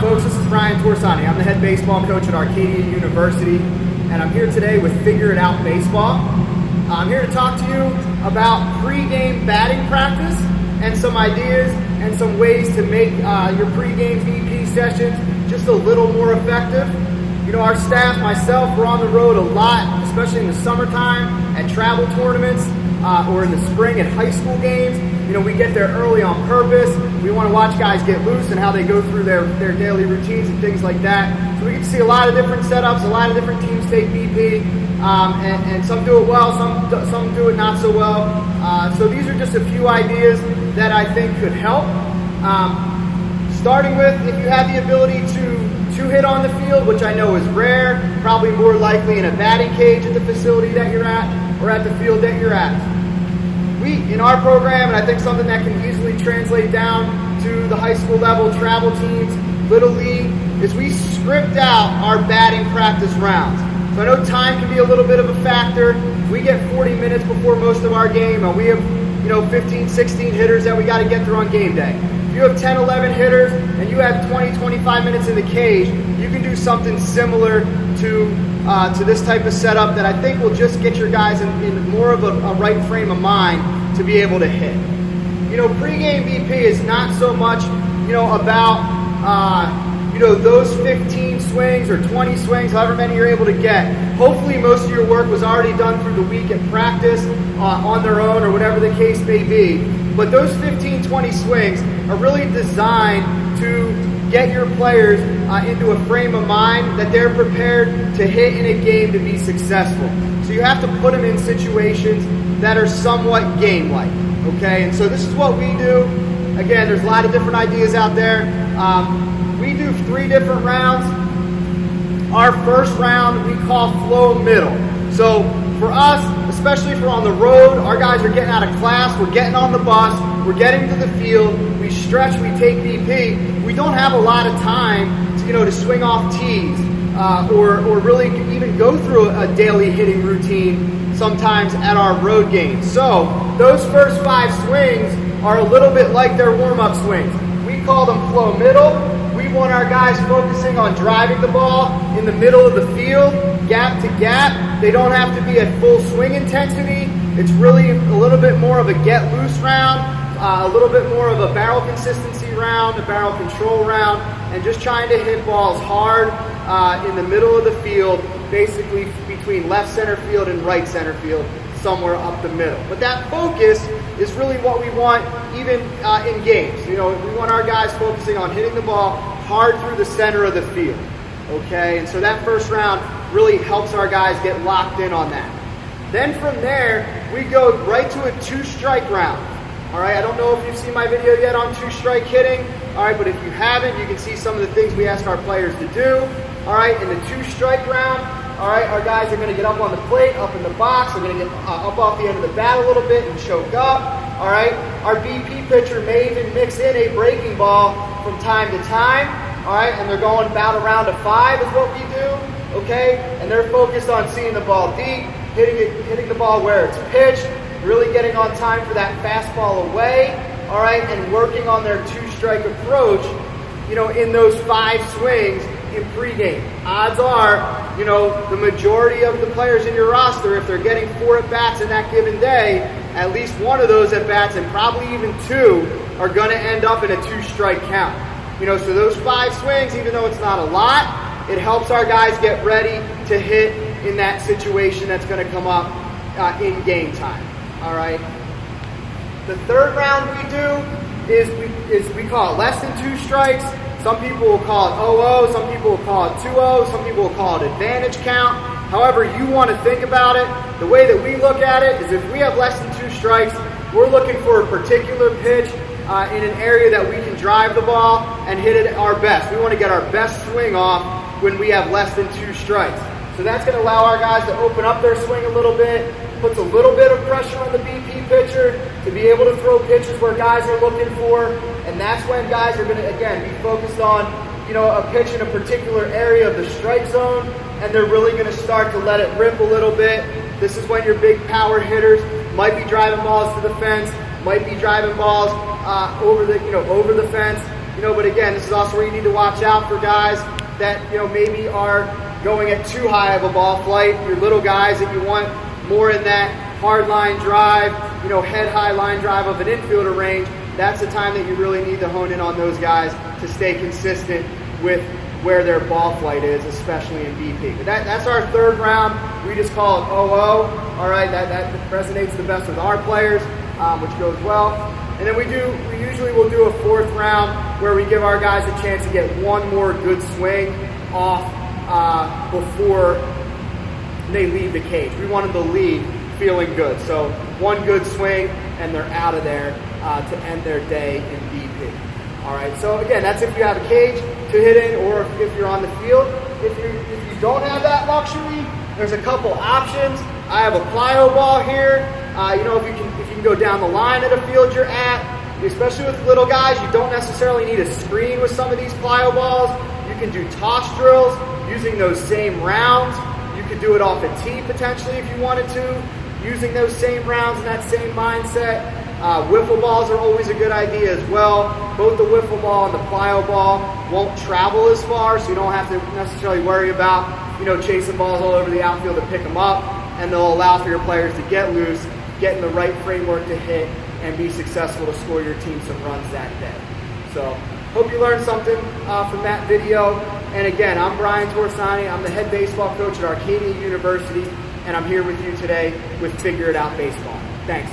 folks, this is Bryan Torresani. I'm the head baseball coach at Arcadia University, and I'm here today with Figure It Out Baseball. I'm here to talk to you about pre-game batting practice and some ideas and some ways to make your pre-game BP sessions just a little more effective. You know, our staff, myself, we're on the road a lot, especially in the summertime at travel tournaments or in the spring at high school games. You know, we get there early on purpose. We want to watch guys get loose and how they go through their daily routines and things like that. So we get to see a lot of different setups, a lot of different teams take BP, and some do it well, some do it not so well. So these are just a few ideas that I think could help. Starting with, if you have the ability to hit on the field, which I know is rare, probably more likely in a batting cage at the facility that you're at or at the field that you're at. We, in our program, and I think something that can easily translate down to the high school level, travel teams, Little League, is we script out our batting practice rounds. So I know time can be a little bit of a factor. We get 40 minutes before most of our game, and we have 15, 16 hitters that we got to get through on game day. If you have 10, 11 hitters, and you have 20, 25 minutes in the cage, you can do something similar to this type of setup that I think will just get your guys in more of a right frame of mind to be able to hit. You know, pregame BP is not so much, about, those 15 swings or 20 swings, however many you're able to get. Hopefully most of your work was already done through the week at practice on their own or whatever the case may be. But those 15, 20 swings are really designed to get your players into a frame of mind that they're prepared to hit in a game to be successful. So you have to put them in situations that are somewhat game-like, okay? And so this is what we do. Again, there's a lot of different ideas out there. We do 3 different rounds. Our first round we call flow middle. So for us, especially if we're on the road, our guys are getting out of class, we're getting on the bus, we're getting to the field, we stretch, we take BP. We don't have a lot of time to swing off tees or really even go through a daily hitting routine sometimes at our road games. So those first 5 swings are a little bit like their warm-up swings. We call them flow middle. We want our guys focusing on driving the ball in the middle of the field, gap to gap. They don't have to be at full swing intensity. It's really a little bit more of a get loose round, a little bit more of a barrel consistency round, a barrel control round, and just trying to hit balls hard in the middle of the field, basically between left center field and right center field, somewhere up the middle. But that focus is really what we want even in games. We want our guys focusing on hitting the ball hard through the center of the field. Okay, and so that first round really helps our guys get locked in on that. Then from there, we go right to a 2-strike round. All right, I don't know if you've seen my video yet on 2-strike hitting. All right, but if you haven't, you can see some of the things we ask our players to do. All right, in the 2-strike round, all right, our guys are going to get up on the plate, up in the box. They're going to get up off the end of the bat a little bit and choke up. All right, our BP pitcher may even mix in a breaking ball from time to time. All right, and they're going about around a 5 is what we do. Okay, and they're focused on seeing the ball deep, hitting the ball where it's pitched, really getting on time for that fastball away. All right, and working on their 2-strike approach, in those 5 swings in pregame. Odds are, the majority of the players in your roster, if they're getting 4 at-bats in that given day, at least one of those at-bats, and probably even 2, are going to end up in a 2-strike count. So those 5 swings, even though it's not a lot, it helps our guys get ready to hit in that situation that's going to come up in game time. All right. The third round we do is we call it less than 2 strikes. Some people will call it 0-0, some people will call it 2-0, some people will call it advantage count. However you want to think about it, the way that we look at it is if we have less than 2 strikes, we're looking for a particular pitch in an area that we can drive the ball and hit it our best. We want to get our best swing off when we have less than 2 strikes. So that's going to allow our guys to open up their swing a little bit, puts a little bit of pressure on the BP pitcher to be able to throw pitches where guys are looking for, and that's when guys are going to, again, be focused on, a pitch in a particular area of the strike zone, and they're really going to start to let it rip a little bit. This is when your big power hitters might be driving balls to the fence, might be driving balls over the fence. But again, this is also where you need to watch out for guys that, maybe are going at too high of a ball flight. Your little guys that you want more in that hard line drive, head high line drive of an infielder range. That's the time that you really need to hone in on those guys to stay consistent with where their ball flight is, especially in BP. But that's our third round. We just call it OO. All right, that resonates the best with our players, which goes well. And then we usually will do a fourth round where we give our guys a chance to get one more good swing off before they leave the cage. We want them to leave feeling good. So one good swing and they're out of there to end their day in BP. All right, so again, that's if you have a cage to hit in or if you're on the field. If you don't have that luxury, there's a couple options. I have a plyo ball here. If you can go down the line at a field you're at, especially with little guys, you don't necessarily need a screen with some of these plyo balls. You can do toss drills using those same rounds. You could do it off a tee potentially if you wanted to, using those same rounds and that same mindset. Wiffle balls are always a good idea as well. Both the wiffle ball and the plyo ball won't travel as far, so you don't have to necessarily worry about, chasing balls all over the outfield to pick them up, and they'll allow for your players to get loose, get in the right framework to hit, and be successful to score your team some runs that day. So, hope you learned something from that video. And again, I'm Bryan Torresani. I'm the head baseball coach at Arcadia University, and I'm here with you today with Figure It Out Baseball. Thanks.